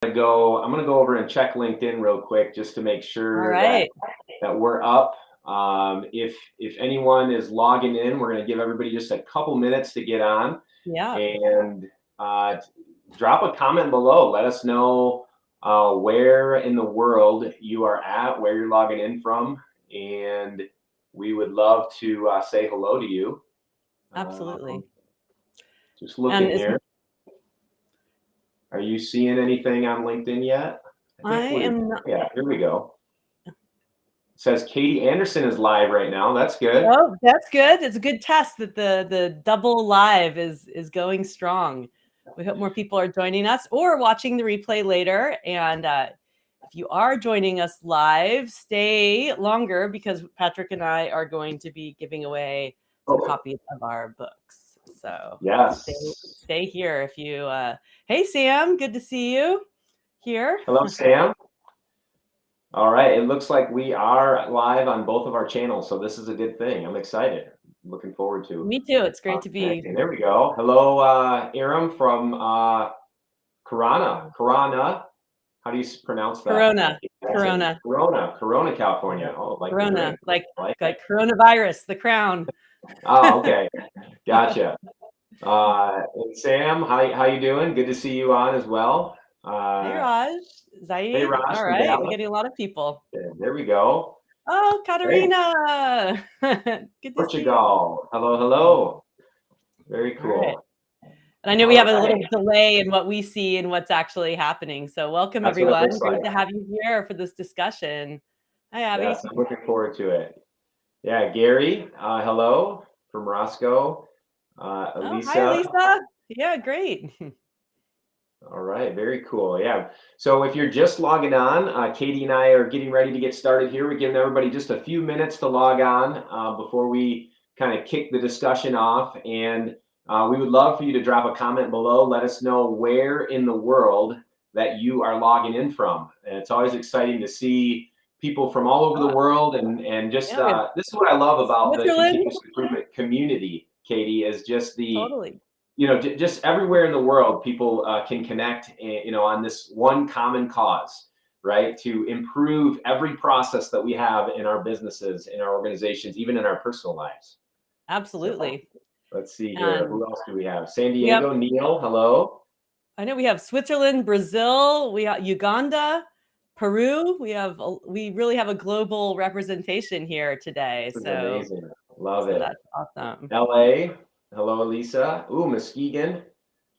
I'm gonna go over and check LinkedIn real quick just to make All sure that right. we're up. If anyone is logging in, we're gonna give everybody just a couple minutes to get on Yeah. and uh, drop a comment below. Let us know where in the world you are at, where you're logging in from, and we would love to say hello to you. Absolutely. Just And looking here. Are you seeing anything on LinkedIn yet? I am not. Yeah, here we go. It says Katie Anderson is live right now. That's good. Oh, that's good. It's a good test that the double live is going strong. We hope more people are joining us or watching the replay later. And if you are joining us live, stay longer because Patrick and I are going to be giving away some copies of our books. So yes, stay here if you. Hey Sam, good to see you here. Hello, Sam. All right, it looks like we are live on both of our channels, so this is a good thing. I'm excited. Looking forward to. Me too. It's great to be. There we go. Hello, Aram from Corona. How do you pronounce that? Corona, California. Oh, like Corona, like coronavirus, the crown. Oh, okay, gotcha. And Sam, how you doing? Good to see you on as well. Hey Raj, Zaid. Hey Raj, all right, we're getting a lot of people. There we go. Oh, Katarina. Good to Portugal. Hello. Very cool. Right. And I know we have a little delay in what we see and what's actually happening. So welcome everyone. Great to have you here for this discussion. Hi, Abby. Yes, I'm looking forward to it. Yeah, Gary, hello from Roscoe. Elisa. Hi, Lisa. Yeah, great. All right, very cool. Yeah. So if you're just logging on, Katie and I are getting ready to get started here. We're giving everybody just a few minutes to log on before we kind of kick the discussion off. And we would love for you to drop a comment below. Let us know where in the world that you are logging in from. And it's always exciting to see people from all over the world. And just this is what I love about the continuous improvement community, Katie, is just the just everywhere in the world, people can connect, on this one common cause, right? To improve every process that we have in our businesses, in our organizations, even in our personal lives. Absolutely. So, let's see here. Who else do we have? San Diego, Neil, hello. I know we have Switzerland, Brazil, we have Uganda, Peru. We really have a global representation here today. This is amazing. Love it. That's awesome. LA. Hello, Elisa. Ooh, Muskegon.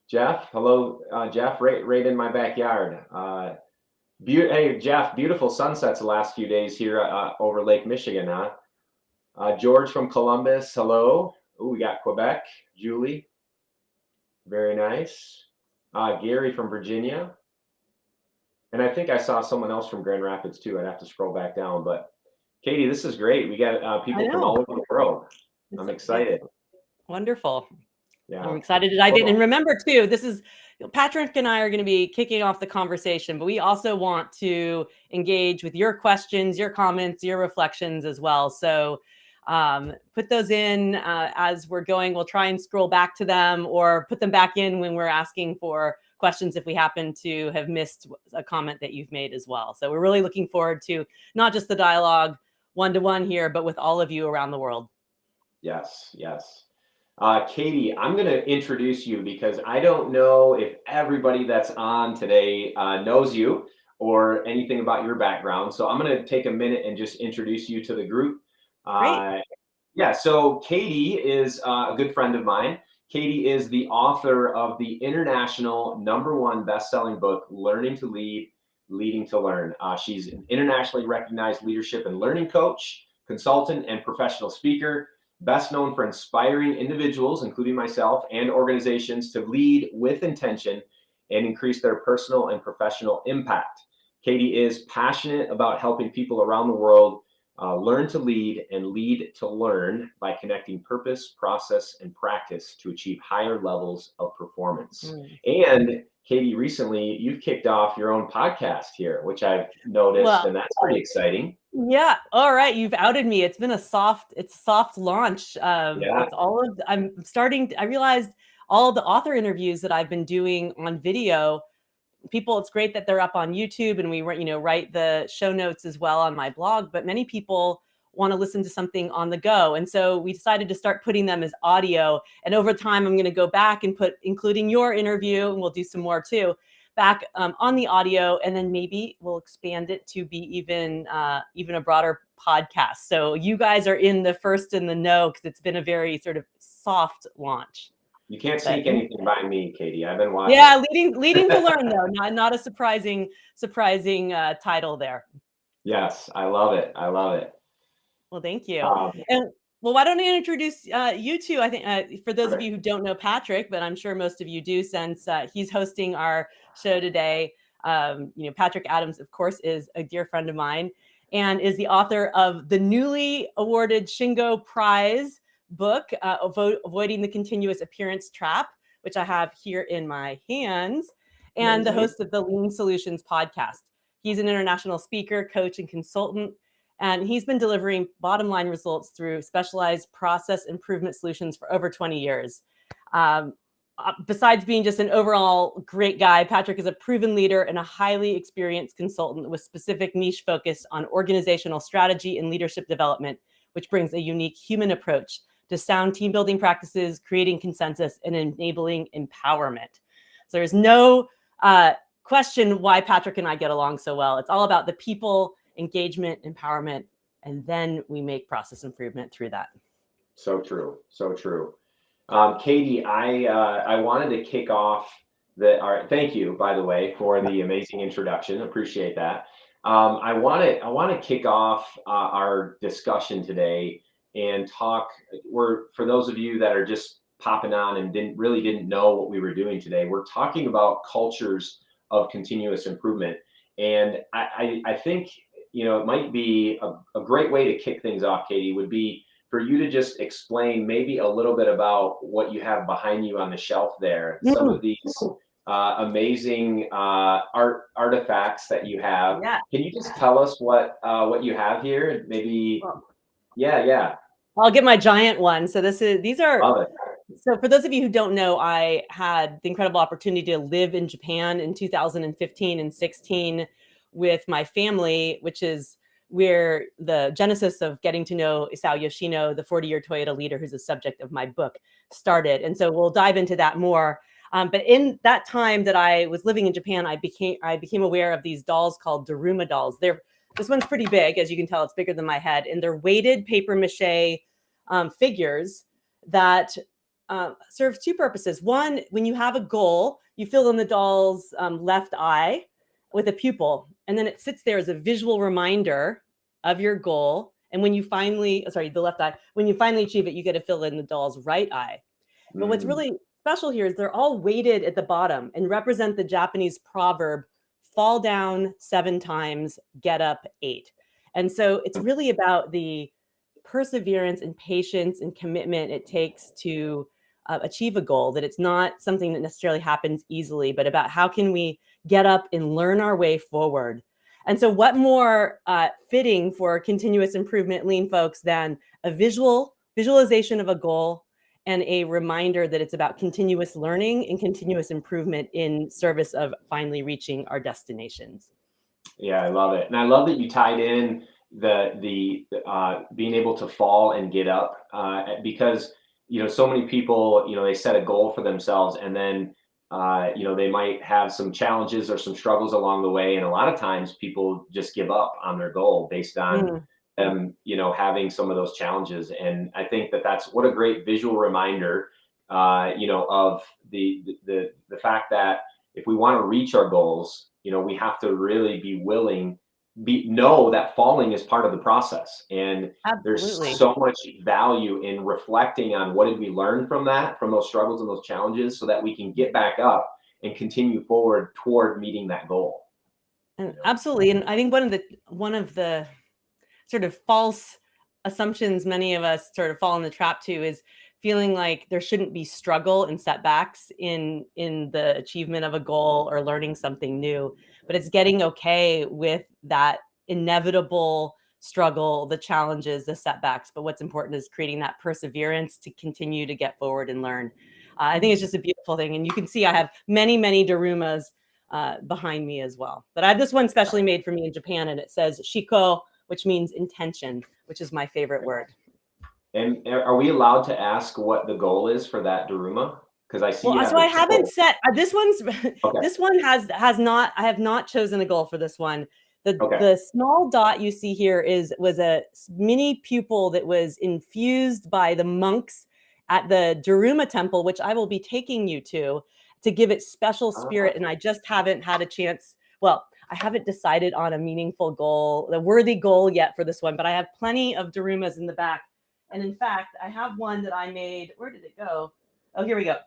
Jeff. Hello, Jeff. Right in my backyard. Hey, Jeff. Beautiful sunsets the last few days here over Lake Michigan, huh? George from Columbus. Hello. Ooh, we got Quebec. Julie. Very nice. Gary from Virginia. And I think I saw someone else from Grand Rapids too. I'd have to scroll back down. But Katie, this is great. We got people from all over the world. I'm excited. Wonderful. Yeah. I'm excited to dive in. And remember too, this is Patrick and I are going to be kicking off the conversation, but we also want to engage with your questions, your comments, your reflections as well. So put those in as we're going. We'll try and scroll back to them or put them back in when we're asking for questions if we happen to have missed a comment that you've made as well. So we're really looking forward to not just the dialogue one-to-one here, but with all of you around the world. Yes. Katie, I'm going to introduce you because I don't know if everybody that's on today knows you or anything about your background. So I'm going to take a minute and just introduce you to the group. Yeah, so Katie is a good friend of mine. Katie is the author of the international #1 best-selling book, Learning to Lead, Leading to Learn. She's an internationally recognized leadership and learning coach, consultant, and professional speaker. Best known for inspiring individuals, including myself, and organizations to lead with intention and increase their personal and professional impact. Katie is passionate about helping people around the world learn to lead and lead to learn by connecting purpose, process, and practice to achieve higher levels of performance. And Katie, recently you've kicked off your own podcast here, which I've noticed, and that's pretty exciting. Yeah. All right. You've outed me. It's been a soft launch. It's all of, I realized all of the author interviews that I've been doing on video people, it's great that they're up on YouTube and we write the show notes as well on my blog, but many people want to listen to something on the go. And so we decided to start putting them as audio. And over time, I'm going to go back and put, including your interview, and we'll do some more too, back on the audio, and then maybe we'll expand it to be even a broader podcast. So you guys are in the first in the know because it's been a very sort of soft launch. You can't sneak anything by me, Katie. I've been watching. Yeah, leading to learn though, not a surprising title there. Yes, I love it. I love it. Well, thank you. And well, why don't I introduce you two? I think for those of you who don't know Patrick, but I'm sure most of you do, since he's hosting our show today. Patrick Adams, of course, is a dear friend of mine and is the author of the newly awarded Shingo Prize book, Avoiding the Continuous Appearance Trap, which I have here in my hands, and the host of the Lean Solutions podcast. He's an international speaker, coach, and consultant. And he's been delivering bottom line results through specialized process improvement solutions for over 20 years. Besides being just an overall great guy, Patrick is a proven leader and a highly experienced consultant with specific niche focus on organizational strategy and leadership development, which brings a unique human approach to sound team building practices, creating consensus, and enabling empowerment. So there's no question why Patrick and I get along so well. It's all about the people, engagement, empowerment, and then we make process improvement through that. So true. So true. Katie, I wanted to kick off thank you, by the way, for the amazing introduction. Appreciate that. I want to kick off our discussion today and talk. For those of you that are just popping on and didn't know what we were doing today, we're talking about cultures of continuous improvement. And I think, it might be a great way to kick things off, Katie, would be for you to just explain maybe a little bit about what you have behind you on the shelf there. Some of these amazing artifacts that you have. Yeah. Can you just tell us what you have here? Maybe, yeah. I'll get my giant one. So these are. Love it. So for those of you who don't know, I had the incredible opportunity to live in Japan in 2015 and 16 with my family, which is where the genesis of getting to know Isao Yoshino, the 40-year Toyota leader, who's the subject of my book, started. And so we'll dive into that more. But in that time that I was living in Japan, I became aware of these dolls called Daruma dolls. This one's pretty big, as you can tell, it's bigger than my head. And they're weighted paper mache figures that serve two purposes. One, when you have a goal, you fill in the doll's left eye with a pupil, and then it sits there as a visual reminder of your goal. And when you the left eye, when you finally achieve it, you get to fill in the doll's right eye. But what's really special here is they're all weighted at the bottom and represent the Japanese proverb, fall down 7 times, get up 8. And so it's really about the perseverance and patience and commitment it takes to achieve a goal, that it's not something that necessarily happens easily, but about how can we get up and learn our way forward. And so what more fitting for continuous improvement lean folks than a visualization of a goal and a reminder that it's about continuous learning and continuous improvement in service of finally reaching our destinations. Yeah, I love it. And I love that you tied in the being able to fall and get up because so many people, they set a goal for themselves and then, they might have some challenges or some struggles along the way. And a lot of times people just give up on their goal based on them, having some of those challenges. And I think that's what a great visual reminder, of the fact that if we want to reach our goals, we have to really be willing know that falling is part of the process. And Absolutely. There's so much value in reflecting on what did we learn from those struggles and those challenges so that we can get back up and continue forward toward meeting that goal. And absolutely. And I think one of the sort of false assumptions many of us sort of fall in the trap to is feeling like there shouldn't be struggle and setbacks in the achievement of a goal or learning something new, but it's getting okay with that inevitable struggle, the challenges, the setbacks. But what's important is creating that perseverance to continue to get forward and learn. I think it's just a beautiful thing. And you can see I have many, many Darumas behind me as well. But I have this one specially made for me in Japan, and it says shiko, which means intention, which is my favorite word. And are we allowed to ask what the goal is for that Daruma? Because I see you Well, have so I the haven't goal. set this one's Okay. this one has not, I have not chosen a goal for this one. Okay. The small dot you see here was a mini pupil that was infused by the monks at the Daruma temple, which I will be taking you to give it special spirit. And I just haven't had a chance. Well, I haven't decided on a meaningful goal, the worthy goal yet for this one, but I have plenty of Darumas in the back. And in fact, I have one that I made. Where did it go? Oh, here we go.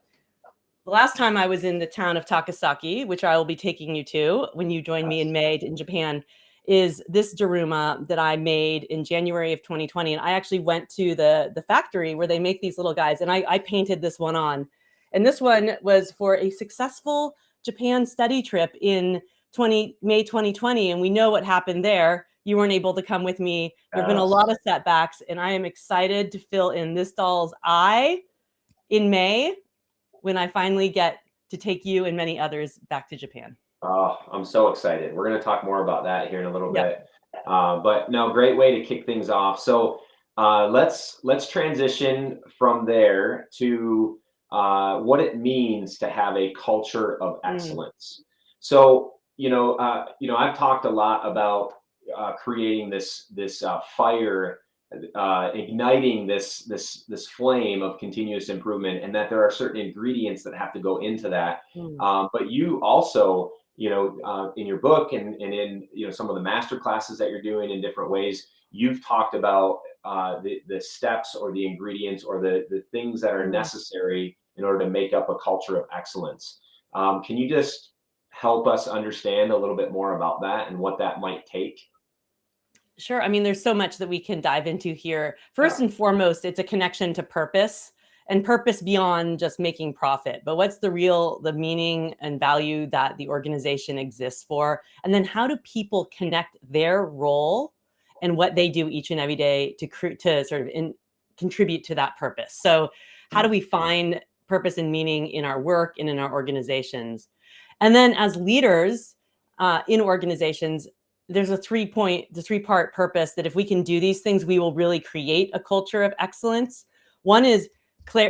The last time I was in the town of Takasaki, which I will be taking you to when you join me in May in Japan, is this Daruma that I made in January of 2020. And I actually went to the factory where they make these little guys, and I painted this one on. And this one was for a successful Japan study trip in May 2020. And we know what happened there. You weren't able to come with me. There have been a lot of setbacks, and I am excited to fill in this doll's eye in May when I finally get to take you and many others back to Japan. Oh, I'm so excited. We're going to talk more about that here in a little Yep. bit. But no, great way to kick things off. So let's transition from there to what it means to have a culture of excellence. So I've talked a lot about creating this fire, igniting this flame of continuous improvement, and that there are certain ingredients that have to go into that. But you also, in your book and in some of the master classes that you're doing in different ways, you've talked about the steps or the ingredients or the things that are necessary in order to make up a culture of excellence. Can you just help us understand a little bit more about that and what that might take? Sure. I mean, there's so much that we can dive into here. First and foremost, it's a connection to purpose, and purpose beyond just making profit. But what's the meaning and value that the organization exists for? And then how do people connect their role and what they do each and every day to sort of contribute to that purpose? So how do we find purpose and meaning in our work and in our organizations? And then as leaders in organizations, there's a three-part purpose that if we can do these things, we will really create a culture of excellence. One is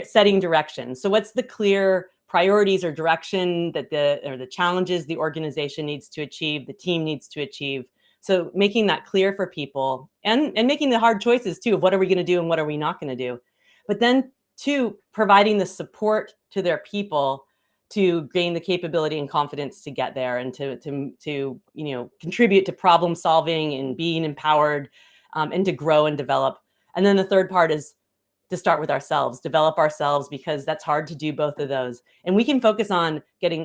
setting direction. So what's the clear priorities or direction that the challenges the organization needs to achieve, the team needs to achieve? So making that clear for people and making the hard choices too of what are we going to do and what are we not going to do. But then two, providing the support to their people to gain the capability and confidence to get there and to contribute to problem solving and being empowered and to grow and develop. And then the third part is to start with ourselves, develop ourselves, because that's hard to do both of those. And we can focus on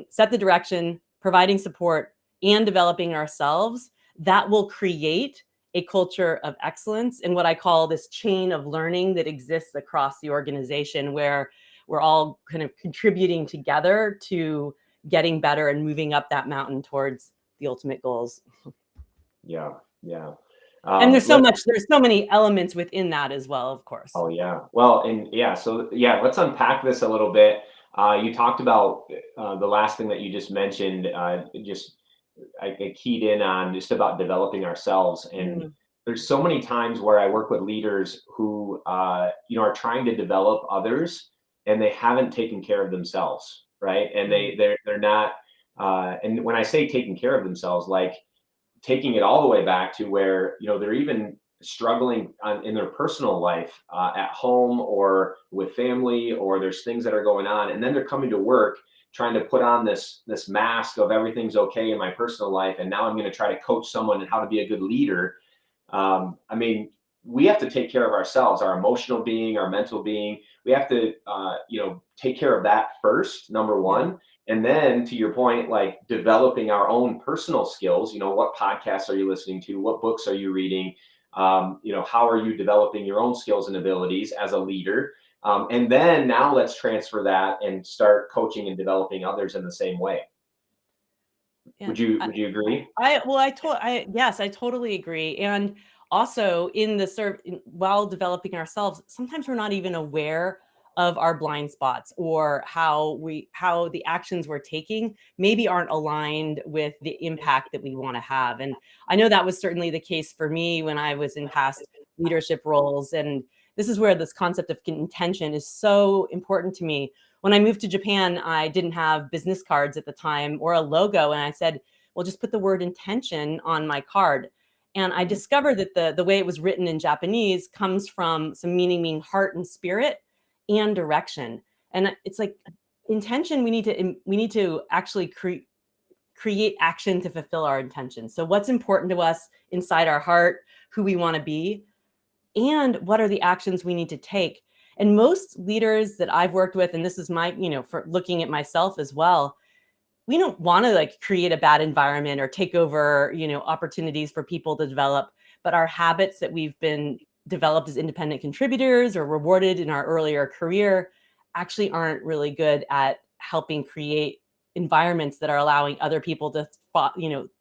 set the direction, providing support, and developing ourselves. That will create a culture of excellence and what I call this chain of learning that exists across the organization, where we're all kind of contributing together to getting better and moving up that mountain towards the ultimate goals. Yeah. And there's so many elements within that as well, of course. Oh yeah. Well, let's unpack this a little bit. You talked about the last thing that you just mentioned. I keyed in on just about developing ourselves, and there's so many times where I work with leaders who are trying to develop others, and they haven't taken care of themselves, right? And they're not. And when I say taking care of themselves, like taking it all the way back to where they're even struggling in their personal life at home or with family, or there's things that are going on, and then they're coming to work trying to put on this mask of everything's okay in my personal life, and now I'm going to try to coach someone in how to be a good leader. I mean, we have to take care of ourselves, our emotional being, our mental being. We have to take care of that first, number one. And then, to your point, like developing our own personal skills. What podcasts are you listening to? What books are you reading? How are you developing your own skills and abilities as a leader? And then now let's transfer that and start coaching and developing others in the same way. Yeah. Would you agree? Yes, I totally agree. And also while developing ourselves, sometimes we're not even aware of our blind spots, or how the actions we're taking maybe aren't aligned with the impact that we want to have. And I know that was certainly the case for me when I was in past leadership roles. And this is where this concept of intention is so important to me. When I moved to Japan, I didn't have business cards at the time or a logo. And I said, well, just put the word intention on my card. And I discovered that the way it was written in Japanese comes from some meaning heart and spirit and direction. And it's like intention, we need to actually create action to fulfill our intention. So what's important to us inside our heart, who we want to be, and what are the actions we need to take. And most leaders that I've worked with, and this is my, for looking at myself as well, we don't want to like create a bad environment or take over, opportunities for people to develop, but our habits that we've been developed as independent contributors or rewarded in our earlier career actually aren't really good at helping create environments that are allowing other people to,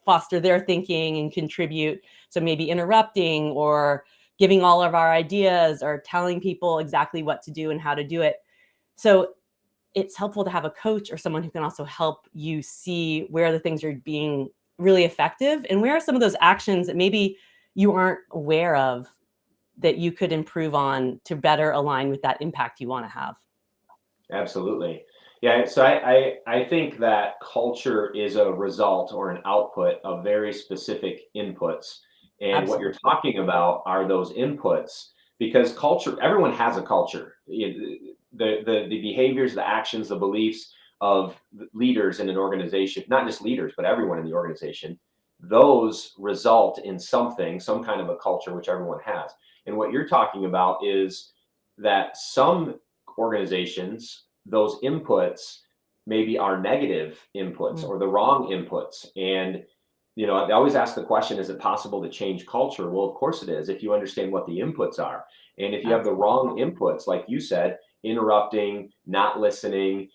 foster their thinking and contribute. So maybe interrupting or giving all of our ideas or telling people exactly what to do and how to do it. So it's helpful to have a coach or someone who can also help you see where the things are being really effective and where are some of those actions that maybe you aren't aware of that you could improve on to better align with that impact you want to have. Absolutely. Yeah. So I think that culture is a result or an output of very specific inputs. And what you're Absolutely. talking about are those inputs, because culture, everyone has a culture. The behaviors, the actions, the beliefs of leaders in an organization, not just leaders, but everyone in the organization, those result in something, some kind of a culture, which everyone has. And what you're talking about is that some organizations, those inputs maybe are negative inputs or the wrong inputs. And I always ask the question, is it possible to change culture? Well, of course it is, if you understand what the inputs are. And if you have the wrong inputs, like you said, interrupting, not listening,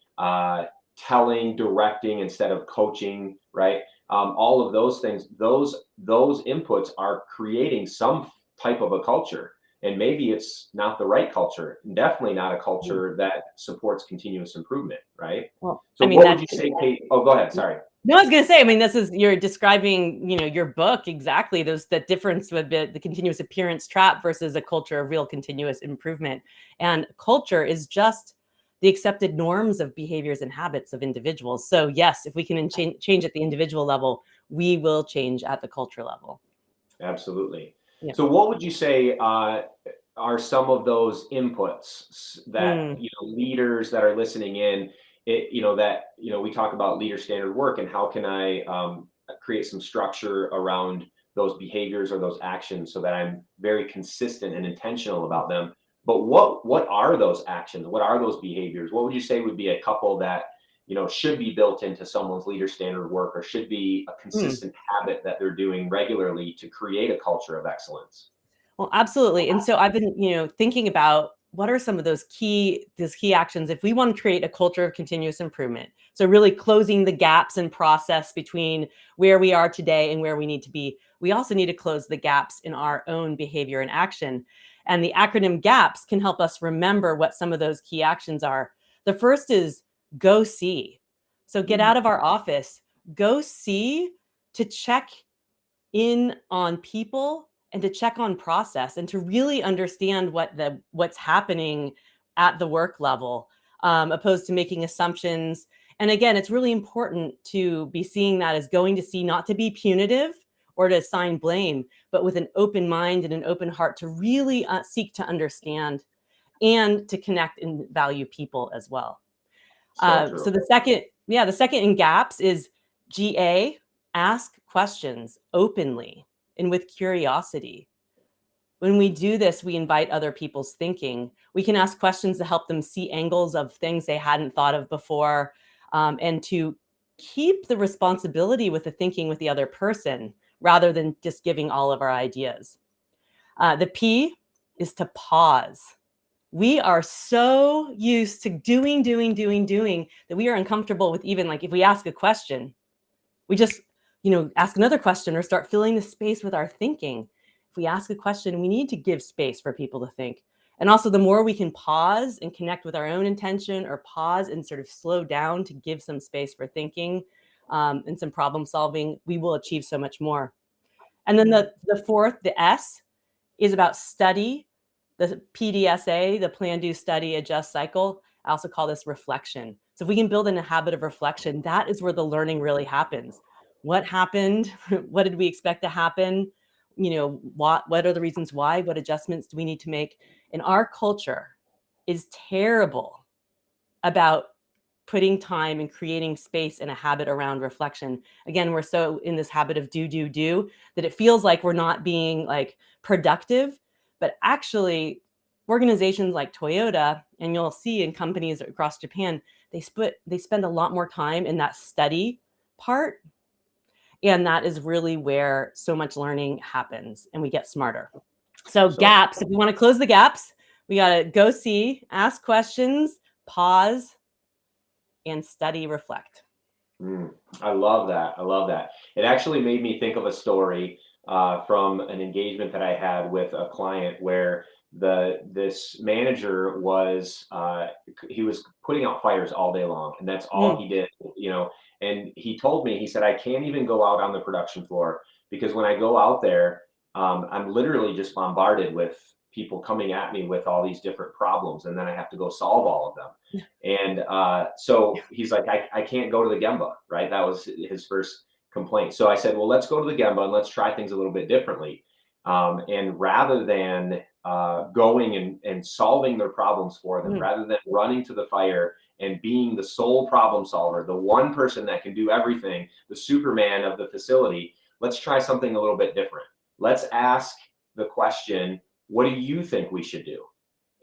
telling, directing instead of coaching, right? All of those things, those inputs are creating some type of a culture. And maybe it's not the right culture, definitely not a culture that supports continuous improvement, right? Well, So what would you say, Kate? Oh, go ahead. Sorry. No, I was going to say, I mean, you're describing, your book exactly. The difference with the continuous appearance trap versus a culture of real continuous improvement. And culture is just the accepted norms of behaviors and habits of individuals. So yes, if we can change at the individual level, we will change at the culture level. Absolutely. Yeah. So what would you say are some of those inputs that Mm. leaders that are listening in, we talk about leader standard work, and how can I create some structure around those behaviors or those actions so that I'm very consistent and intentional about them. But what are those actions? What are those behaviors? What would you say would be a couple that should be built into someone's leader standard work, or should be a Mm. consistent habit that they're doing regularly to create a culture of excellence? Well, absolutely. And so I've been, thinking about what are some of those key actions if we want to create a culture of continuous improvement. So really closing the gaps and process between where we are today and where we need to be. We also need to close the gaps in our own behavior and action. And the acronym GAPS can help us remember what some of those key actions are. The first is go see. So get Mhm. out of our office, go see, to check in on people and to check on process and to really understand what's happening at the work level, opposed to making assumptions. And again, it's really important to be seeing that as going to see, not to be punitive or to assign blame, but with an open mind and an open heart to really seek to understand and to connect and value people as well. So true. So the second in GAPS is GA, ask questions openly and with curiosity. When we do this, we invite other people's thinking. We can ask questions to help them see angles of things they hadn't thought of before, and to keep the responsibility with the thinking with the other person rather than just giving all of our ideas. The P is to pause. We are so used to doing that we are uncomfortable with, even like if we ask a question, we just, ask another question or start filling the space with our thinking. If we ask a question, we need to give space for people to think. And also, the more we can pause and connect with our own intention, or pause and sort of slow down to give some space for thinking and some problem solving, we will achieve so much more. And then the fourth, the S, is about study, the PDSA, the plan, do, study, adjust cycle. I also call this reflection. So if we can build in a habit of reflection, that is where the learning really happens. What happened? What did we expect to happen? What are the reasons why? What adjustments do we need to make? And our culture is terrible about putting time and creating space and a habit around reflection. Again, we're so in this habit of do that it feels like we're not being like productive. But actually, organizations like Toyota, and you'll see in companies across Japan, they spend a lot more time in that study part. And that is really where so much learning happens and we get smarter. So gaps, if we want to close the gaps, we got to go see, ask questions, pause, and study, reflect. I love that. I love that. It actually made me think of a story from an engagement that I had with a client where this manager was he was putting out fires all day long, and that's all he did, and he told me, he said, I can't even go out on the production floor because when I go out there, I'm literally just bombarded with people coming at me with all these different problems, and then I have to go solve all of them. And so he's like, I can't go to the Gemba, right? That was his first complaint. So I said, well, let's go to the Gemba and let's try things a little bit differently. And rather than going and solving their problems for them, rather than running to the fire and being the sole problem solver, the one person that can do everything, the Superman of the facility, let's try something a little bit different. Let's ask the question, what do you think we should do?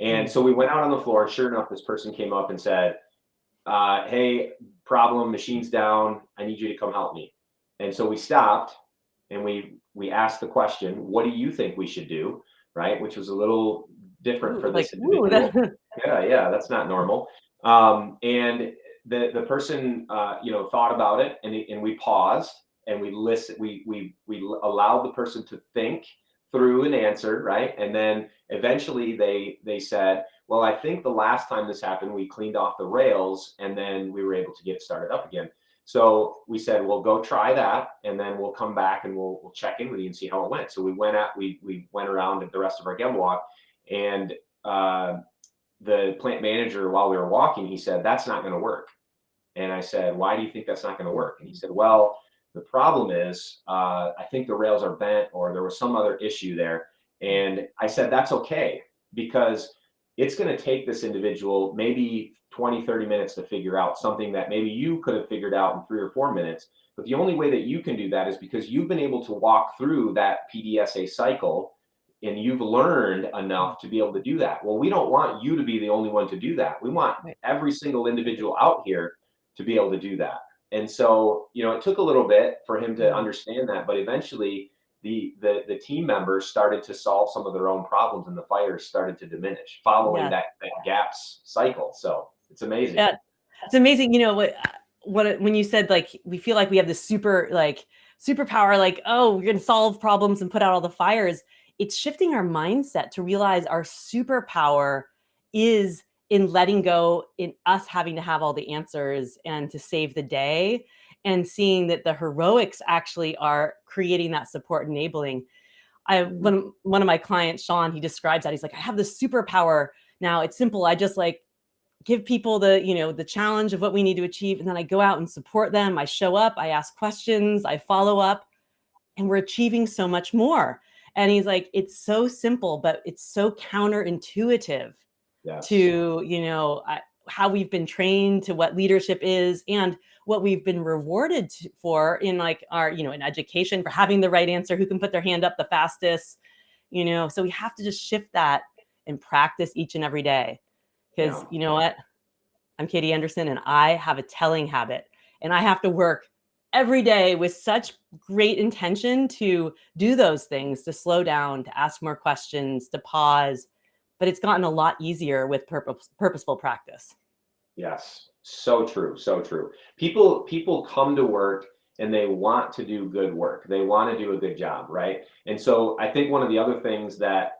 And so we went out on the floor. Sure enough, this person came up and said, hey, problem, machine's down. I need you to come help me. And so we stopped and we asked the question, what do you think we should do? Right. Which was a little different for this individual. Yeah, that's not normal. And the person, thought about it, and we paused and we listened. We allowed the person to think through an answer, right? And then eventually they said, well, I think the last time this happened, we cleaned off the rails and then we were able to get it started up again. So we said, well, go try that, and then we'll come back and we'll check in with you and see how it went. So we went around the rest of our Gemba walk, and the plant manager, while we were walking, he said, that's not going to work. And I said, why do you think that's not going to work? And he said, well, the problem is, I think the rails are bent, or there was some other issue there. And I said, that's okay, because it's going to take this individual maybe 20, 30 minutes to figure out something that maybe you could have figured out in 3 or 4 minutes. But the only way that you can do that is because you've been able to walk through that PDSA cycle and you've learned enough to be able to do that. Well, we don't want you to be the only one to do that. We want every single individual out here to be able to do that. And so, it took a little bit for him to understand that, but eventually the team members started to solve some of their own problems, and the fires started to diminish following that gaps cycle. So it's amazing. Yeah, it's amazing. When you said, like, we feel like we have this superpower, like, oh, we're going to solve problems and put out all the fires. It's shifting our mindset to realize our superpower is in letting go, in us having to have all the answers and to save the day, and seeing that the heroics actually are creating that support, enabling. One of my clients, Sean, he describes that. He's like, I have this superpower now. It's simple. I just give people the challenge of what we need to achieve. And then I go out and support them. I show up, I ask questions, I follow up, and we're achieving so much more. And he's like, it's so simple, but it's so counterintuitive to, how we've been trained, to what leadership is, and what we've been rewarded for in our, in education, for having the right answer, who can put their hand up the fastest, so we have to just shift that and practice each and every day. Because you know what? I'm Katie Anderson, and I have a telling habit, and I have to work every day with such great intention to do those things, to slow down, to ask more questions, to pause. But it's gotten a lot easier with purposeful practice. Yes, so true, so true. People come to work and they want to do good work. They want to do a good job, right? And so I think one of the other things that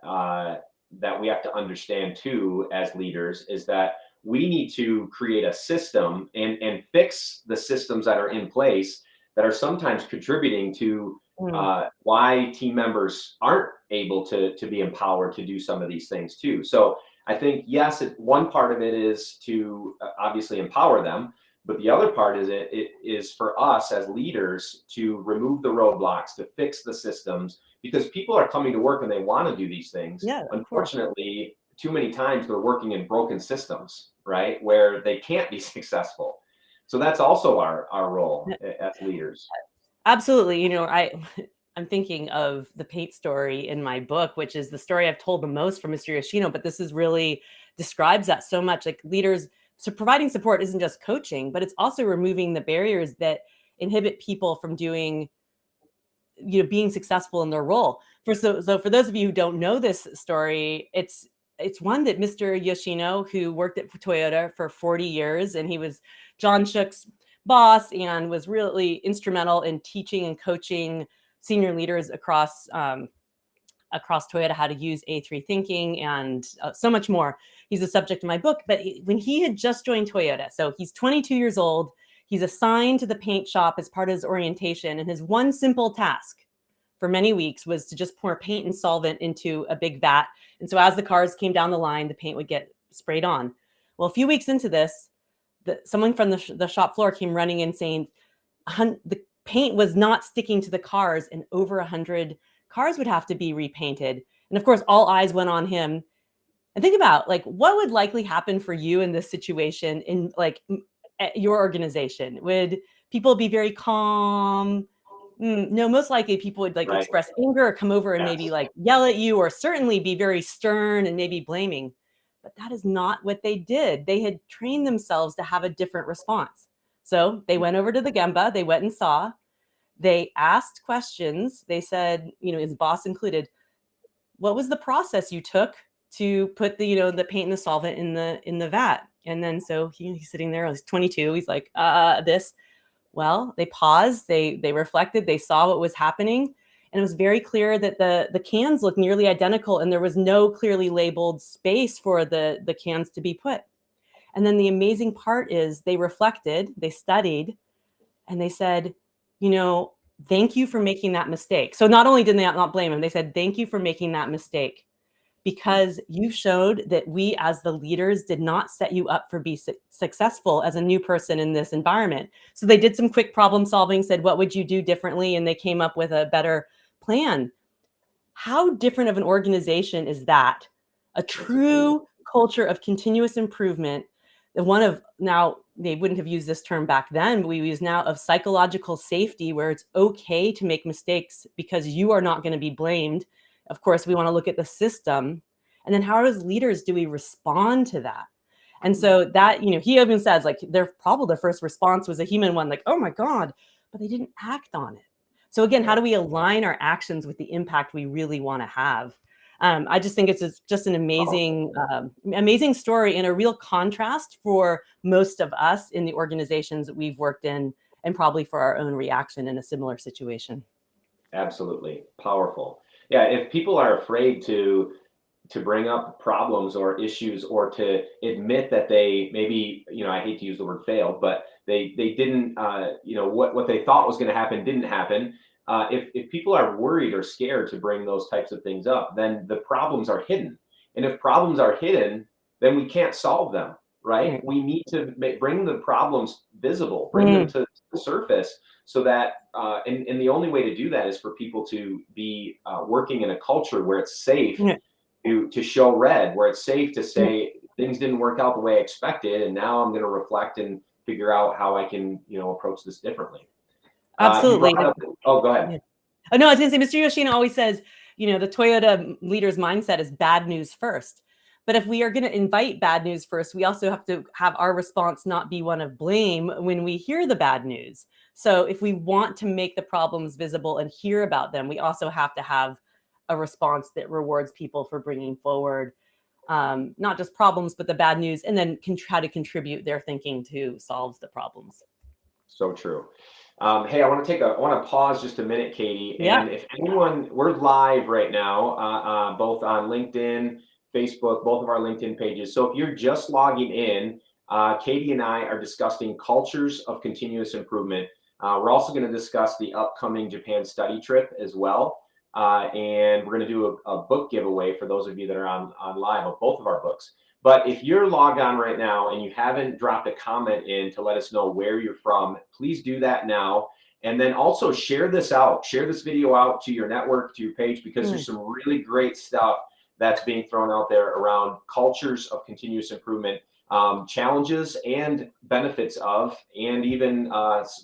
that we have to understand too as leaders is that we need to create a system and fix the systems that are in place that are sometimes contributing to Mm. why team members aren't able to be empowered to do some of these things too. So I think, yes, one part of it is to obviously empower them, but the other part is it is for us as leaders to remove the roadblocks, to fix the systems, because people are coming to work and they want to do these things. Yeah, of course. Unfortunately, too many times they're working in broken systems, right, where they can't be successful. So that's also our role as leaders. Absolutely. I'm thinking of the paint story in my book, which is the story I've told the most from Mr. Yoshino, but this is really describes that so much. Like leaders, so providing support isn't just coaching, but it's also removing the barriers that inhibit people from doing, being successful in their role. So for those of you who don't know this story, it's one that Mr. Yoshino, who worked at Toyota for 40 years, and he was John Shook's boss and was really instrumental in teaching and coaching senior leaders across Toyota how to use A3 thinking and so much more. He's a subject of my book, but when he had just joined Toyota, so he's 22 years old, he's assigned to the paint shop as part of his orientation, and his one simple task for many weeks was to just pour paint and solvent into a big vat. And so as the cars came down the line, the paint would get sprayed on. Well, a few weeks into this, someone from the shop floor came running in saying the paint was not sticking to the cars, and over 100 cars would have to be repainted. And of course, all eyes went on him. And think about like what would likely happen for you in this situation in like at your organization. Would people be very calm? No, most likely people would like Right. express anger or come over and maybe Yes. like yell at you, or certainly be very stern and maybe blaming. But that is not what they did. They had trained themselves to have a different response. So they went over to the Gemba, they went and saw, they asked questions. They said, his boss included, what was the process you took to put the paint and the solvent in the vat? And then so he's sitting there, he's 22. He's like, this. Well, they paused, they reflected, they saw what was happening. And it was very clear that the cans looked nearly identical, and there was no clearly labeled space for the cans to be put. And then the amazing part is they reflected, they studied, and they said, thank you for making that mistake. So not only did they not blame him, they said, thank you for making that mistake, because you showed that we as the leaders did not set you up for be successful as a new person in this environment. So they did some quick problem solving, said, what would you do differently? And they came up with a better plan. How different of an organization is that? A true culture of continuous improvement. The one of now, they wouldn't have used this term back then, but we use now of psychological safety, where it's okay to make mistakes because you are not going to be blamed. Of course, we want to look at the system. And then how as leaders do we respond to that? And so that, he even says like the first response was a human one, like, oh my God, but they didn't act on it. So again, how do we align our actions with the impact we really want to have? I just think it's just an amazing story, and a real contrast for most of us in the organizations that we've worked in, and probably for our own reaction in a similar situation. Absolutely. Powerful. Yeah, if people are afraid to bring up problems or issues, or to admit that they maybe, I hate to use the word failed, but they didn't, what they thought was going to happen didn't happen. If people are worried or scared to bring those types of things up, then the problems are hidden. And if problems are hidden, then we can't solve them, right? Right. We need to bring the problems visible, bring them to the surface, so that, and the only way to do that is for people to be working in a culture where it's safe to show red, where it's safe to say things didn't work out the way I expected, and now I'm going to reflect and figure out how I can, approach this differently. Absolutely. Oh, go ahead. Oh, no, I was going to say, Mr. Yoshino always says, the Toyota leader's mindset is bad news first. But if we are going to invite bad news first, we also have to have our response not be one of blame when we hear the bad news. So if we want to make the problems visible and hear about them, we also have to have a response that rewards people for bringing forward not just problems, but the bad news, and then try to contribute their thinking to solve the problems. So true. Hey, I want to pause just a minute, Katie. Yeah. And if anyone, we're live right now, both on LinkedIn, Facebook, both of our LinkedIn pages. So if you're just logging in, Katie and I are discussing cultures of continuous improvement. We're also going to discuss the upcoming Japan study trip as well. And we're going to do a book giveaway for those of you that are on live of both of our books. But if you're logged on right now and you haven't dropped a comment in to let us know where you're from, please do that now. And then also share this out, share this video out to your network, to your page, because there's some really great stuff that's being thrown out there around cultures of continuous improvement, challenges and benefits of, and even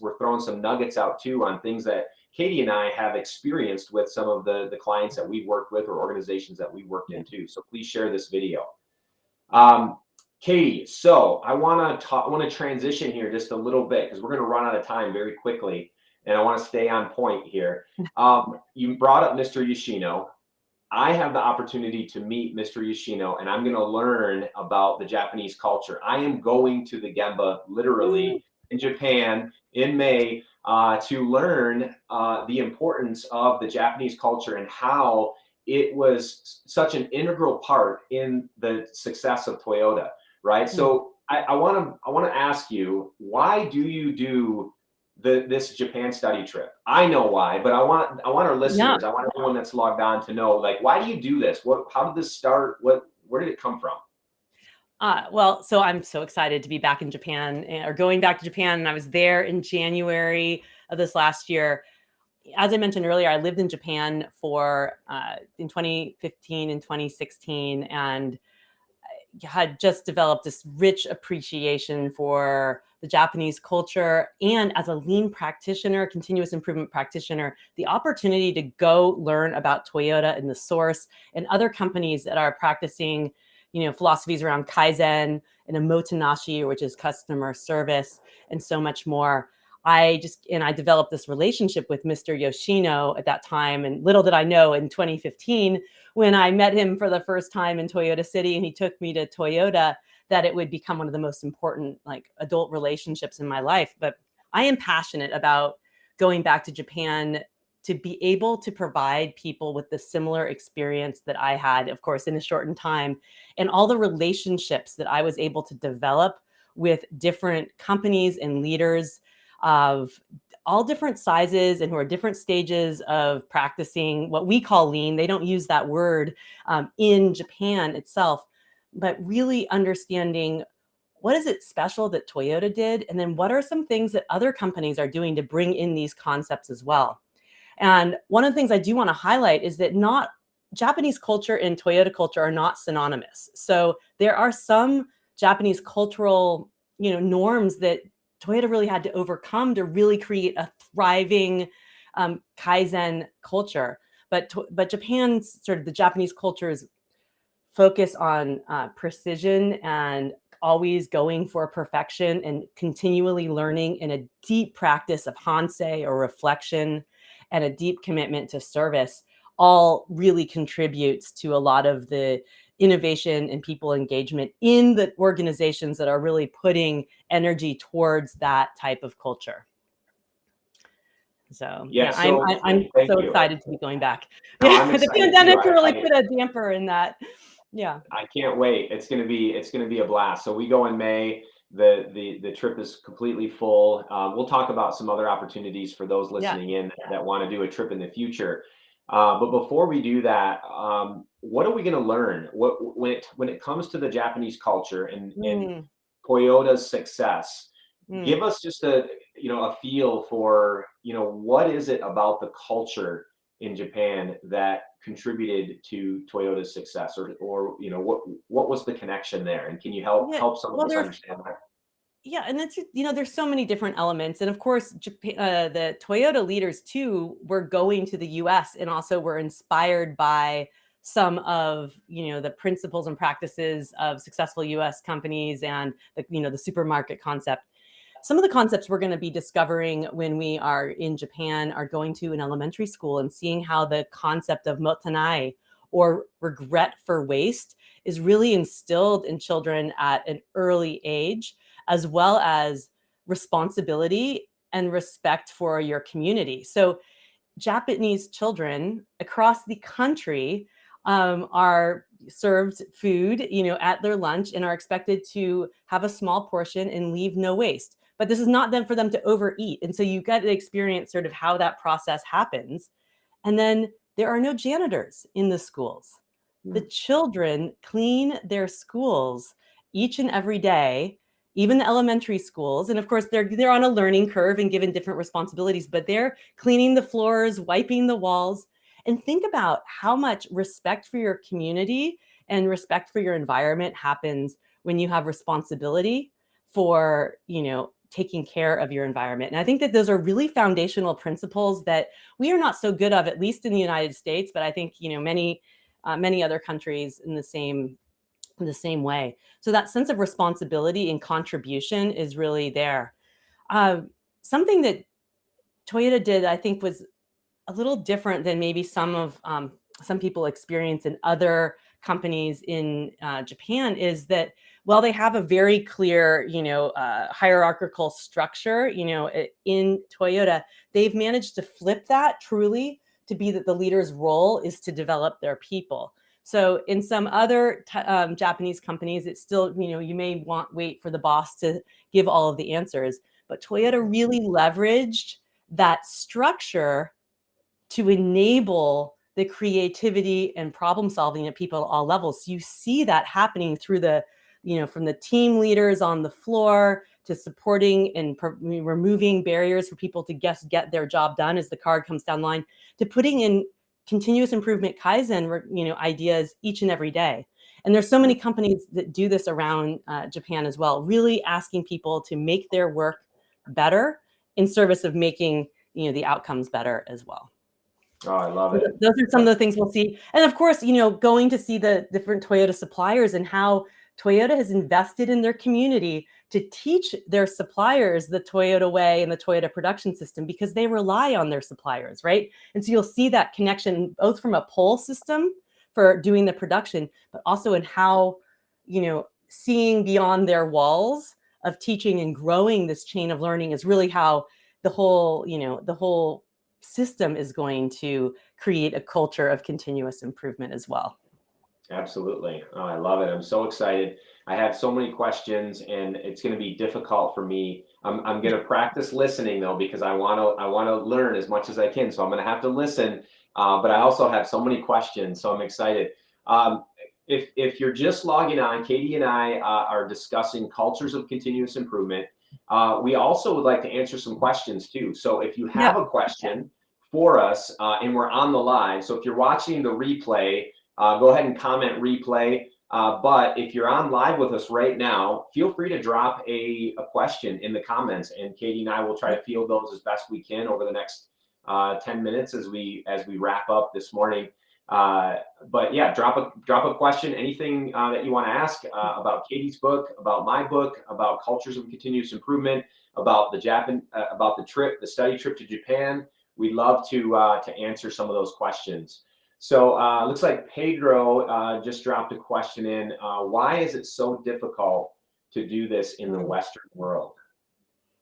we're throwing some nuggets out too on things that Katie and I have experienced with some of the clients that we've worked with or organizations that we've worked in too. So please share this video. Katie, so I want to transition here just a little bit because we're going to run out of time very quickly, and I want to stay on point here. You brought up Mr. Yoshino. I have the opportunity to meet Mr. Yoshino, and I'm going to learn about the Japanese culture. I am going to the Gemba literally in Japan in May to learn the importance of the Japanese culture and how it was such an integral part in the success of Toyota, right? So I want to ask you, why do you do this Japan study trip? I know why, but I want our listeners, I want everyone that's logged on to know, like, why do you do this? How did this start? Where did it come from? Well, so I'm so excited to be back in Japan, or going back to Japan. And I was there in January of this last year. As I mentioned earlier, I lived in Japan for in 2015 and 2016, and had just developed this rich appreciation for the Japanese culture. And as a lean practitioner, continuous improvement practitioner, the opportunity to go learn about Toyota and the source and other companies that are practicing, philosophies around Kaizen and Omotenashi, which is customer service, and so much more. I developed this relationship with Mr. Yoshino at that time. And little did I know, in 2015, when I met him for the first time in Toyota City and he took me to Toyota, that it would become one of the most important adult relationships in my life. But I am passionate about going back to Japan to be able to provide people with the similar experience that I had, of course, in a shortened time, and all the relationships that I was able to develop with different companies and leaders of all different sizes and who are different stages of practicing what we call lean. They don't use that word in Japan itself, but really understanding what is it special that Toyota did, and then what are some things that other companies are doing to bring in these concepts as well. And one of the things I do want to highlight is that not Japanese culture and Toyota culture are not synonymous. So there are some Japanese cultural, norms that Toyota really had to overcome to really create a thriving Kaizen culture. But Japan's sort of the Japanese culture's focus on precision and always going for perfection and continually learning, and a deep practice of hansei or reflection, and a deep commitment to service all really contributes to a lot of the innovation and people engagement in the organizations that are really putting energy towards that type of culture. So I'm so excited to be going back. The pandemic really put a damper in that. Yeah, I can't wait. It's gonna be a blast. So we go in May. The trip is completely full. We'll talk about some other opportunities for those listening in that want to do a trip in the future. But before we do that, what are we going to learn? When it comes to the Japanese culture and Toyota's success, give us just a feel for what is it about the culture in Japan that contributed to Toyota's success, or what was the connection there, and can you help some of us understand that? Yeah, and that's there's so many different elements, and of course, Japan, the Toyota leaders too were going to the U.S. and also were inspired by some of the principles and practices of successful U.S. companies, and the supermarket concept. Some of the concepts we're going to be discovering when we are in Japan are going to an elementary school and seeing how the concept of motenai, or regret for waste, is really instilled in children at an early age, as well as responsibility and respect for your community. So Japanese children across the country are served food, at their lunch and are expected to have a small portion and leave no waste. But this is not then for them to overeat. And so you get to experience sort of how that process happens. And then there are no janitors in the schools. The Mm. children clean their schools each and every day, even the elementary schools. And of course, they're on a learning curve and given different responsibilities, but they're cleaning the floors, wiping the walls. And think about how much respect for your community and respect for your environment happens when you have responsibility for, taking care of your environment. And I think that those are really foundational principles that we are not so good of, at least in the United States, but I think, many other countries in the same way. So that sense of responsibility and contribution is really there. Uh, Something that Toyota did, I think, was a little different than maybe some people experience in other companies in Japan is that while they have a very clear, hierarchical structure, in Toyota, they've managed to flip that truly to be that the leader's role is to develop their people. So in some other Japanese companies, it's still, you may wait for the boss to give all of the answers, but Toyota really leveraged that structure to enable the creativity and problem solving at people at all levels. So you see that happening through from the team leaders on the floor to supporting and removing barriers for people to just get their job done as the card comes down the line, to putting in continuous improvement Kaizen, ideas each and every day. And there's so many companies that do this around Japan as well, really asking people to make their work better in service of making, the outcomes better as well. Oh, I love it. Those are some of the things we'll see. And of course, going to see the different Toyota suppliers and how Toyota has invested in their community to teach their suppliers the Toyota way and the Toyota production system, because they rely on their suppliers, right? And so you'll see that connection both from a pull system for doing the production, but also in how, seeing beyond their walls of teaching and growing this chain of learning is really how the whole system is going to create a culture of continuous improvement as well. Absolutely. Oh, I love it. I'm so excited. I have so many questions, and it's going to be difficult for me. I'm going to practice listening though, because I want to learn as much as I can. So I'm going to have to listen. But I also have so many questions, so I'm excited. If you're just logging on, Katie and I are discussing cultures of continuous improvement. We also would like to answer some questions too. So if you have a question for us, and we're on the live, so if you're watching the replay, go ahead and comment replay. But if you're on live with us right now, feel free to drop a question in the comments, and Katie and I will try to field those as best we can over the next 10 minutes as we wrap up this morning. But yeah, drop a question, anything that you want to ask about Katie's book, about my book, about cultures of continuous improvement, about the study trip to Japan. We'd love to answer some of those questions. So looks like Pedro just dropped a question in. Why is it so difficult to do this in the Western world?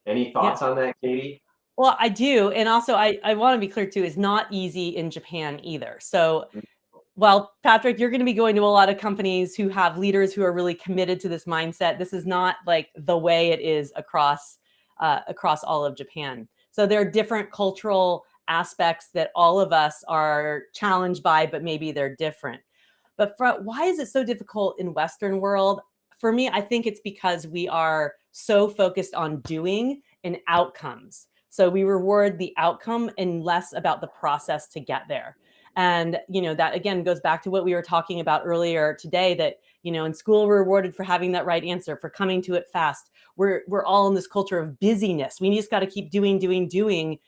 Any thoughts on that, Katie? Well, I do. And also, I want to be clear too, it's not easy in Japan either. So while Patrick, you're going to be going to a lot of companies who have leaders who are really committed to this mindset, this is not like the way it is across all of Japan. So there are different cultural aspects that all of us are challenged by, but maybe they're different. But why is it so difficult in Western world? For me, I think it's because we are so focused on doing and outcomes. So we reward the outcome and less about the process to get there. And, that again goes back to what we were talking about earlier today, that, in school we're rewarded for having that right answer, for coming to it fast. We're all in this culture of busyness. We just got to keep doing.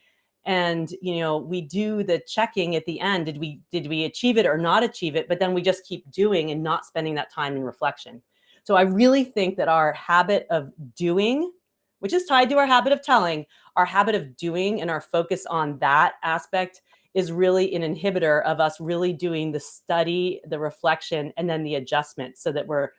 And, we do the checking at the end. Did we achieve it or not achieve it? But then we just keep doing and not spending that time in reflection. So I really think that our habit of doing, which is tied to our habit of telling, our habit of doing and our focus on that aspect is really an inhibitor of us really doing the study, the reflection, and then the adjustment, so that we're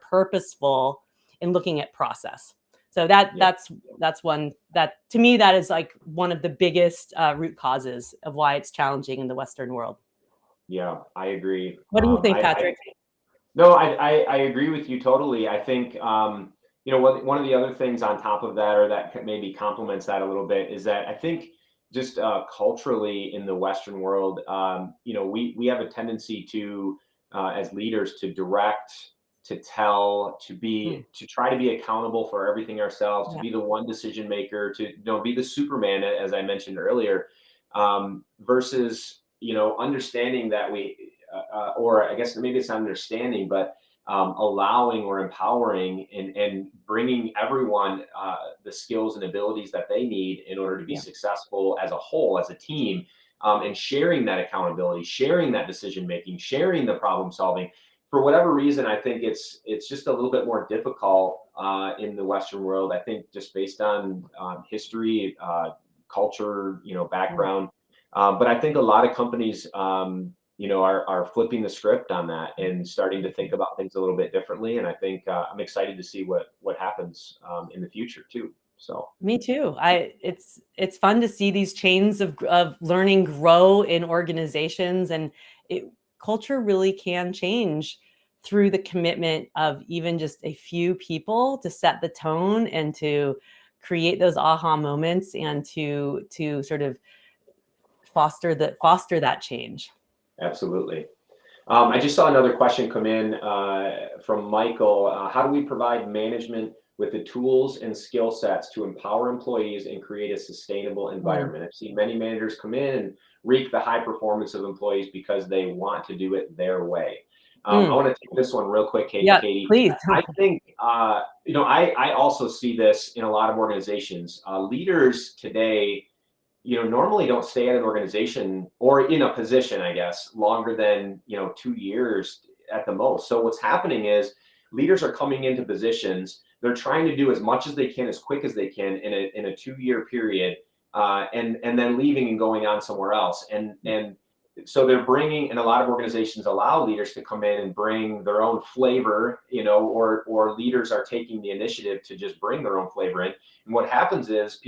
purposeful in looking at process. So that's one that, to me, that is like one of the biggest root causes of why it's challenging in the Western world. Yeah, I agree. What do you think, I Patrick? No, I agree with you totally. I think one of the other things on top of that, or that maybe complements that a little bit, is that I think just culturally in the Western world, we have a tendency to, as leaders, to direct, to tell, Mm, to try to be accountable for everything ourselves, to yeah, be the one decision maker, to be the Superman, as I mentioned earlier, versus understanding that or I guess maybe it's not understanding, but allowing or empowering and bringing everyone the skills and abilities that they need in order to be yeah, successful as a whole, as a team, and sharing that accountability, sharing that decision making, sharing the problem solving. For whatever reason, I think it's just a little bit more difficult in the Western world. I think just based on history, culture, mm, background. But I think a lot of companies, are flipping the script on that and starting to think about things a little bit differently. And I think I'm excited to see what happens in the future too. So me too. It's fun to see these chains of learning grow in organizations, and it culture really can change through the commitment of even just a few people to set the tone and to create those aha moments and to sort of foster that change. absolutely. I just saw another question come in from Michael. How do we provide management with the tools and skill sets to empower employees and create a sustainable Mm, environment? I've seen many managers come in and reap the high performance of employees because they want to do it their way. I mm. want to take this one real quick, Yeah, Katie. please. I think, I also see this in a lot of organizations. Leaders today, normally don't stay at an organization or in a position, I guess, longer than, 2 years at the most. So what's happening is leaders are coming into positions. They're trying to do as much as they can, as quick as they can in a 2 year period, and then leaving and going on somewhere else. And so they're bringing, and a lot of organizations allow leaders to come in and bring their own flavor, or leaders are taking the initiative to just bring their own flavor in. And what happens is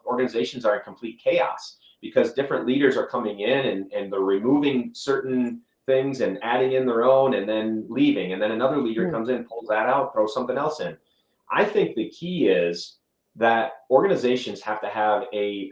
organizations are in complete chaos because different leaders are coming in and they're removing certain things and adding in their own and then leaving. And then another leader Mm, comes in, pulls that out, throws something else in. I think the key is that organizations have to have a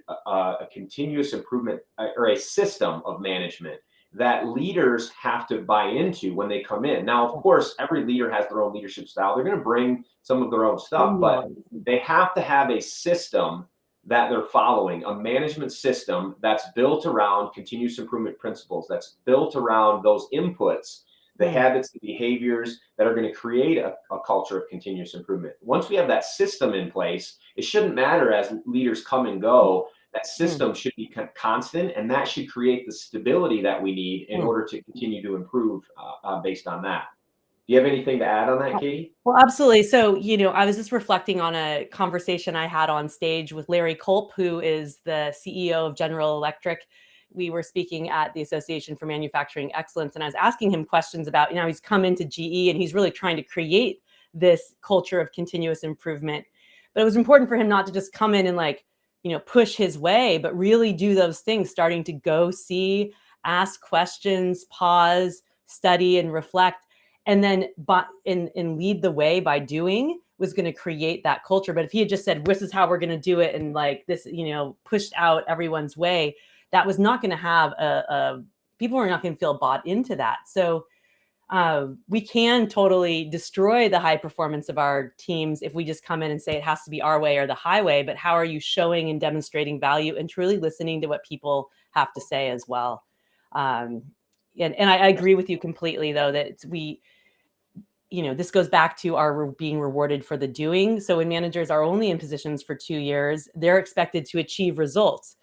continuous improvement or a system of management that leaders have to buy into when they come in. Now, of yeah. course, every leader has their own leadership style. They're going to bring some of their own stuff, but Nuance. they have to have a system that they're following, a management system that's built around continuous improvement principles, that's built around those inputs, the Mm, habits, the behaviors that are going to create a culture of continuous improvement. Once we have that system in place, it shouldn't matter as leaders come and go. That mm, system should be constant, and that should create the stability that we need in mm. order to continue to improve based on that. Do you have anything to add on that, Katie? Well, absolutely. So, I was just reflecting on a conversation I had on stage with Larry Culp, who is the CEO of General Electric. We were speaking at the Association for Manufacturing Excellence, and I was asking him questions about, he's come into GE and he's really trying to create this culture of continuous improvement. But it was important for him not to just come in and push his way, but really do those things, starting to go see, ask questions, pause, study, and reflect, and then and lead the way by doing was going to create that culture. But if he had just said, this is how we're going to do it, and like this, pushed out everyone's way, that was not going to have people are not going to feel bought into that. So we can totally destroy the high performance of our teams if we just come in and say it has to be our way or the highway. But how are you showing and demonstrating value and truly listening to what people have to say as well? um, and I agree with you completely, though, that this goes back to our being rewarded for the doing. So when managers are only in positions for 2 years, they're expected to achieve results,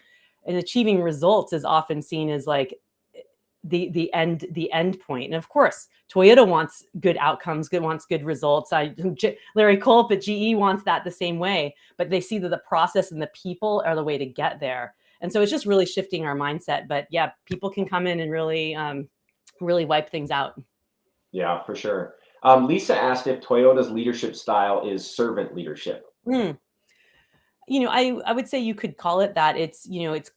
and achieving results is often seen as like the end point. And of course, Toyota wants good outcomes, wants good results. Larry Culp at GE wants that the same way, but they see that the process and the people are the way to get there. And so it's just really shifting our mindset. But yeah, people can come in and really wipe things out. Yeah, for sure. Lisa asked if Toyota's leadership style is servant leadership. Hmm. I would say you could call it that. It's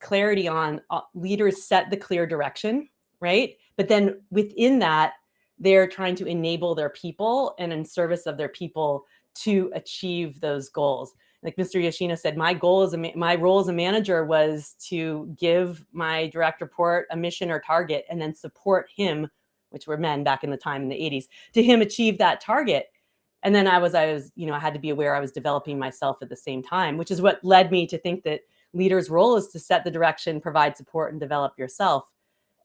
clarity on leaders set the clear direction, right? But then within that, they're trying to enable their people and in service of their people to achieve those goals. Like Mr. Yoshino said, my goal as my role as a manager was to give my direct report a mission or target and then support him, which were men back in the time in the 80s, to him achieve that target. And then I was, I had to be aware I was developing myself at the same time, which is what led me to think that leader's role is to set the direction, provide support, and develop yourself.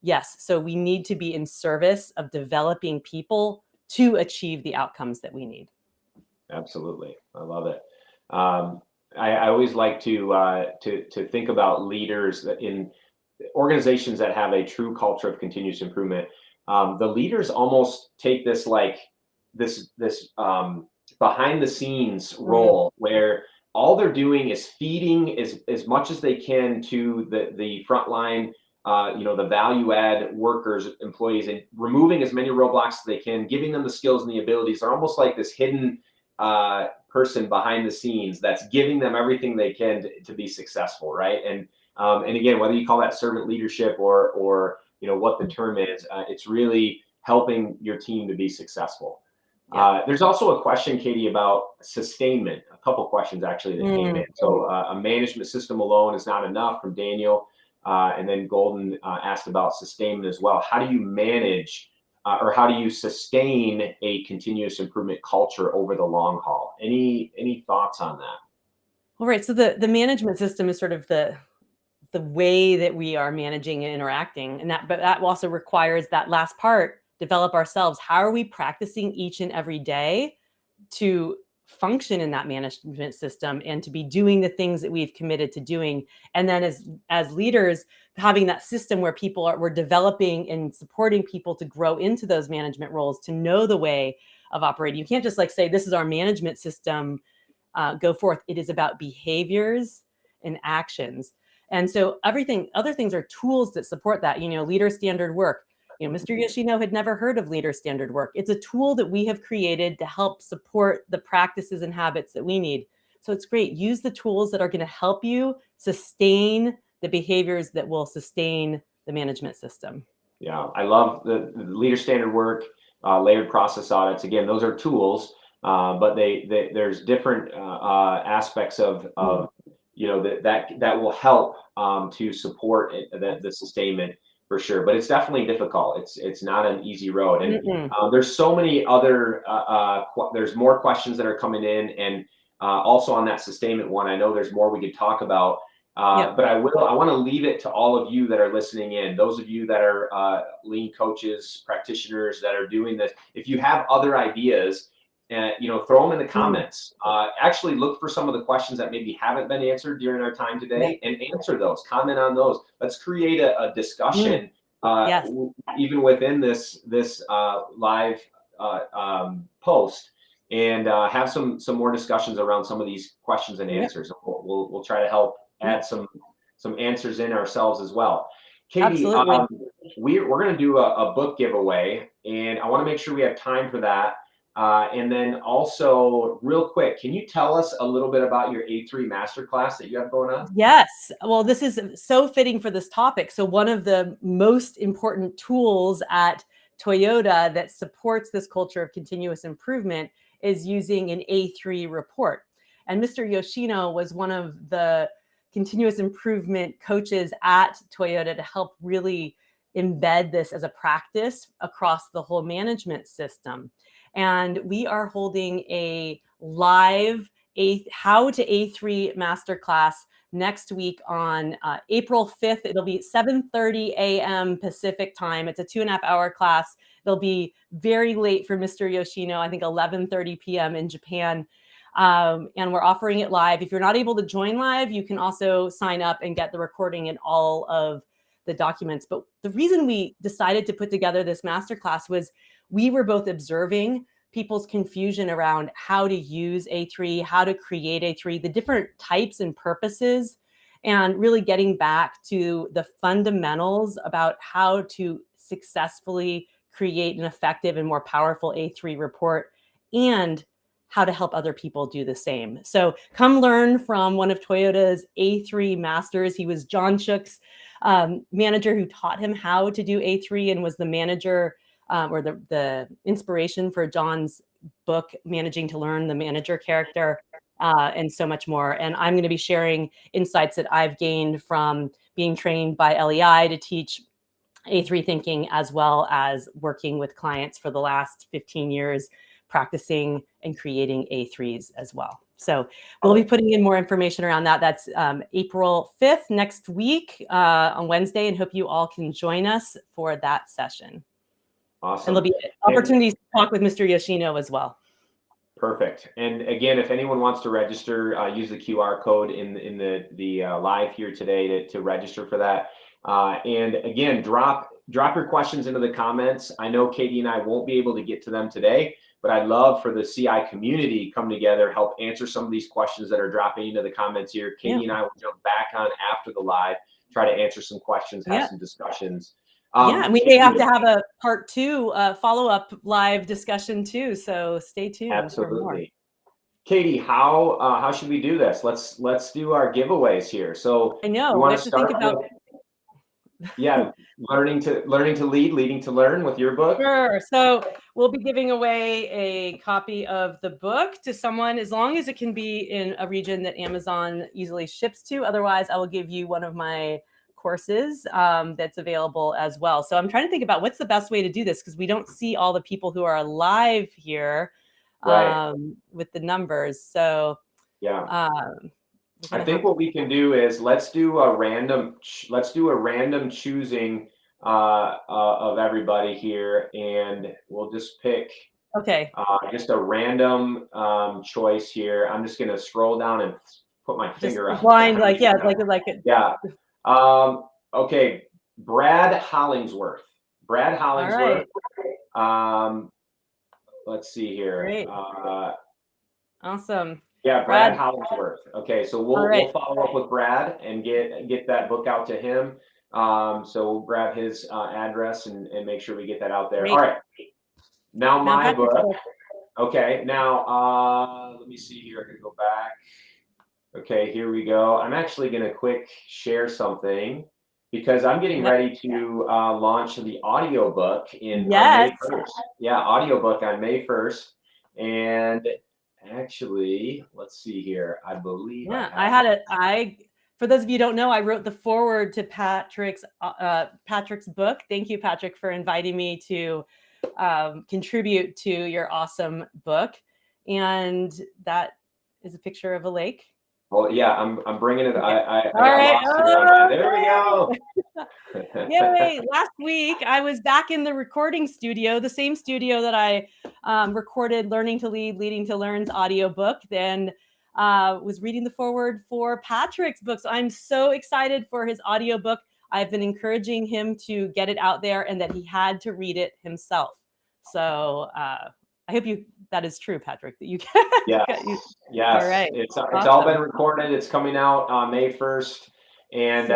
Yes. So we need to be in service of developing people to achieve the outcomes that we need. Absolutely. I love it. I always like to think about leaders in organizations that have a true culture of continuous improvement. The leaders almost take this like this behind the scenes role where all they're doing is feeding as much as they can to the frontline, the value add workers, employees, and removing as many roadblocks as they can, giving them the skills and the abilities. They're almost like this hidden person behind the scenes that's giving them everything they can to be successful, right? And again, whether you call that servant leadership or what the term is, it's really helping your team to be successful. Yeah. There's also a question, Katie, about sustainment. A couple questions actually that came in. So a management system alone is not enough, from Daniel. And then Golden asked about sustainment as well. How do you manage or how do you sustain a continuous improvement culture over the long haul? Any thoughts on that? All right. So the management system is sort of the way that we are managing and interacting, but that also requires that last part: develop ourselves. How are we practicing each and every day to function in that management system and to be doing the things that we've committed to doing? And then as leaders, having that system where we're developing and supporting people to grow into those management roles, to know the way of operating. You can't just say, this is our management system, go forth. It is about behaviors and actions. And so other things are tools that support that, leader standard work. Mr. Yoshino had never heard of leader standard work. It's a tool that we have created to help support the practices and habits that we need. So it's great. Use the tools that are going to help you sustain the behaviors that will sustain the management system. Yeah, I love the leader standard work, layered process audits. Again, those are tools, but there's different aspects of that will help to support the sustainment, for sure. But it's definitely difficult. It's not an easy road. And there's so many other, there's more questions that are coming in. And also on that sustainment one, I know there's more we could talk about. But I want to leave it to all of you that are listening in. Those of you that are lean coaches, practitioners that are doing this, if you have other ideas, throw them in the comments. Actually look for some of the questions that maybe haven't been answered during our time today and answer those, comment on those. Let's create a discussion, even within this live post, and have some more discussions around some of these questions and answers. We'll try to help add some answers in ourselves as well. Katie, we're going to do a book giveaway, and I want to make sure we have time for that. And then also, real quick, can you tell us a little bit about your A3 Masterclass that you have going on? Yes. Well, this is so fitting for this topic. So one of the most important tools at Toyota that supports this culture of continuous improvement is using an A3 report. And Mr. Yoshino was one of the continuous improvement coaches at Toyota to help really embed this as a practice across the whole management system. And we are holding a live How to A3 Masterclass next week on April 5th. It'll be 7:30 a.m. Pacific time. It's a 2.5-hour class. It'll be very late for Mr. Yoshino, I think 11:30 p.m. in Japan. And we're offering it live. If you're not able to join live, you can also sign up and get the recording and all of the documents. But the reason we decided to put together this masterclass was we were both observing people's confusion around how to use A3, how to create A3, the different types and purposes, and really getting back to the fundamentals about how to successfully create an effective and more powerful A3 report, and how to help other people do the same. So come learn from one of Toyota's A3 masters. He was John Shook's manager who taught him how to do A3 and was the manager or the inspiration for John's book, Managing to Learn, the manager character, and so much more. And I'm going to be sharing insights that I've gained from being trained by LEI to teach A3 thinking, as well as working with clients for the last 15 years, practicing and creating A3s as well. So we'll be putting in more information around that. That's April 5th, next week on Wednesday, and hope you all can join us for that session. Awesome. And there'll be opportunities to talk with Mr. Yoshino as well. Perfect. And again, if anyone wants to register, use the QR code in the live here today to register for that. And again, drop your questions into the comments. I know Katie and I won't be able to get to them today, but I'd love for the CI community to come together, help answer some of these questions that are dropping into the comments here. Katie and I will jump back on after the live, try to answer some questions, have some discussions. And we may have to have a part 2 follow-up live discussion too. So stay tuned. Absolutely. Katie, how should we do this? Let's do our giveaways here. So I know we have to think about learning to lead, leading to learn with your book. Sure. So we'll be giving away a copy of the book to someone, as long as it can be in a region that Amazon easily ships to. Otherwise, I will give you one of my courses that's available as well. So I'm trying to think about what's the best way to do this, because we don't see all the people who are live here with the numbers. So I think what we can do is let's do a random choosing of everybody here, and we'll just pick just a random choice here. I'm just going to scroll down and put my finger up. Blind, like okay, Brad Hollingsworth. Let's see here. Great. Awesome. Yeah, Brad Hollingsworth. Okay, so we'll follow up with Brad and get that book out to him. So we'll grab his address and make sure we get that out there. Great. All right. Now my book. Okay, now let me see here. I'm gonna go back. Okay, here we go. I'm actually gonna quick share something, because I'm getting ready to launch the audiobook on May 1st. Yeah, audiobook on May 1st. And actually, let's see here. I believe for those of you who don't know, I wrote the foreword to Patrick's book. Thank you, Patrick, for inviting me to contribute to your awesome book. And that is a picture of a lake. Well, yeah, I'm bringing it. I All right. There we go. Yay. Last week, I was back in the recording studio, the same studio that I recorded Learning to Lead, Leading to Learn's audiobook. Then was reading the foreword for Patrick's book. So I'm so excited for his audiobook. I've been encouraging him to get it out there, and that he had to read it himself. So I hope that is true, Patrick, that you can. Yes. All right. It's all been recorded. It's coming out on May 1st. And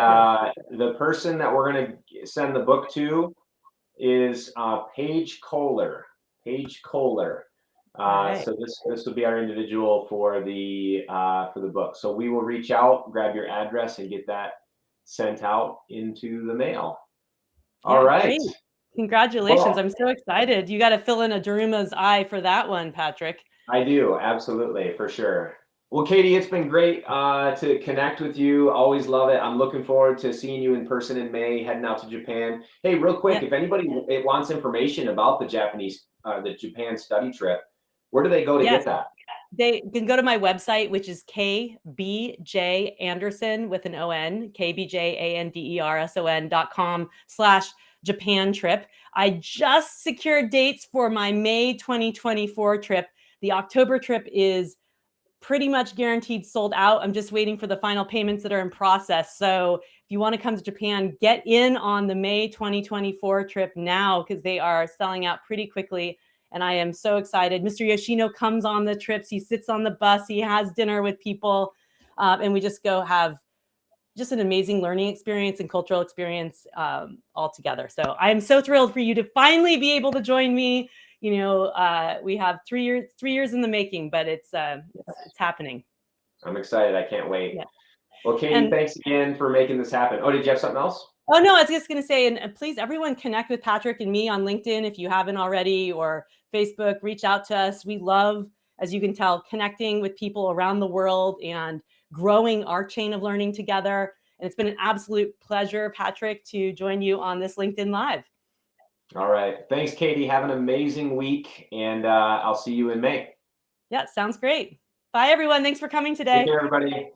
the person that we're going to send the book to is Paige Kohler. So this will be our individual for the book. So we will reach out, grab your address, and get that sent out into the mail. All right. Great. Congratulations. Well, I'm so excited. You got to fill in a Daruma's eye for that one, Patrick. I do. Absolutely. For sure. Well, Katie, it's been great to connect with you. Always love it. I'm looking forward to seeing you in person in May, heading out to Japan. Hey, real quick, if anybody wants information about the Japan study trip, where do they go to get that? They can go to my website, which is KBJ Anderson with an ON, KBJAnderson.com/Japan trip. I just secured dates for my May 2024 trip. The October trip is pretty much guaranteed sold out. I'm just waiting for the final payments that are in process. So if you want to come to Japan, get in on the May 2024 trip now, because they are selling out pretty quickly. And I am so excited. Mr. Yoshino comes on the trips. He sits on the bus. He has dinner with people. And we just go have just an amazing learning experience and cultural experience all together. So I am so thrilled for you to finally be able to join me. You know, we have 3 years in the making, but it's happening. I'm excited. I can't wait. Yeah. Well, Katie, thanks again for making this happen. Oh, did you have something else? Oh, no, I was just going to say, and please, everyone connect with Patrick and me on LinkedIn if you haven't already, or Facebook, reach out to us. We love, as you can tell, connecting with people around the world and growing our chain of learning together. And it's been an absolute pleasure, Patrick, to join you on this LinkedIn Live. All right. Thanks, Katie. Have an amazing week, and I'll see you in May. Yeah, sounds great. Bye, everyone. Thanks for coming Take today. care, everybody.